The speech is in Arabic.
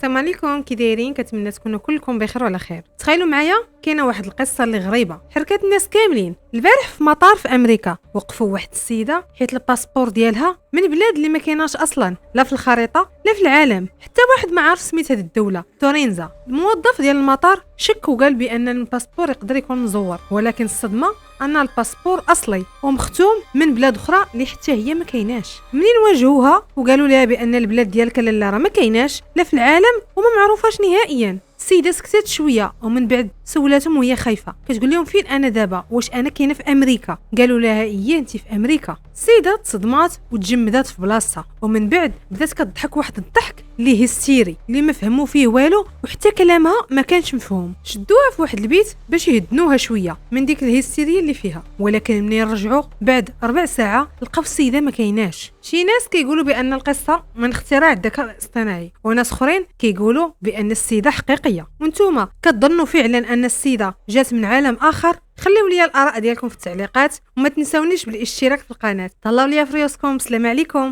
السلام عليكم، كي دايرين؟ كنتمنى تكونوا كلكم بخير وعلى خير. تخيلوا معايا كاينه واحد القصه اللي غريبه حركات الناس كاملين. البارح في مطار في امريكا وقفوا واحد السيده حيت الباسبور ديالها من بلاد اللي ما كايناش اصلا لا في الخريطه لا في العالم، حتى واحد ما عارف سميت هذه الدوله. تورينزا الموظف ديال المطار شك وقال بان الباسبور يقدر يكون مزور، ولكن الصدمه ان الباسبور اصلي ومختوم من بلاد اخرى اللي حتى هي ما كايناش. منين واجهوها وقالوا لها بان البلاد ديالك لالا راه ما كايناش لا في العالم وما معروفاش نهائيا، السيده سكتت شويه ومن بعد سولاتهم وهي خايفه كتقول لهم فين انا دابا، واش انا كاينه في امريكا؟ قالوا لها ايه انت في امريكا. السيده تصدمات وتجمدات في بلاصتها، ومن بعد بدات كتضحك واحد الضحك اللي هستيري اللي ما فهموا فيه والو، وحتى كلامها ما كانش مفهوم. شدوها في واحد البيت باش يهدنوها شويه من ديك الهستيريه اللي فيها، ولكن منين رجعوا بعد 4 ساعات لقاو السيده ما كايناش. شي ناس كيقولوا بان القصه من اختراع الذكاء الاصطناعي، وناس اخرين كيقولوا بان السيده حقيقيه. وانتوما كتظنوا فعلا ان السيده جات من عالم اخر؟ خليو لي الاراء ديالكم في التعليقات، وما تنساونيش بالاشتراك في القناه. تهلاو ليا في ريوسكم. السلام عليكم.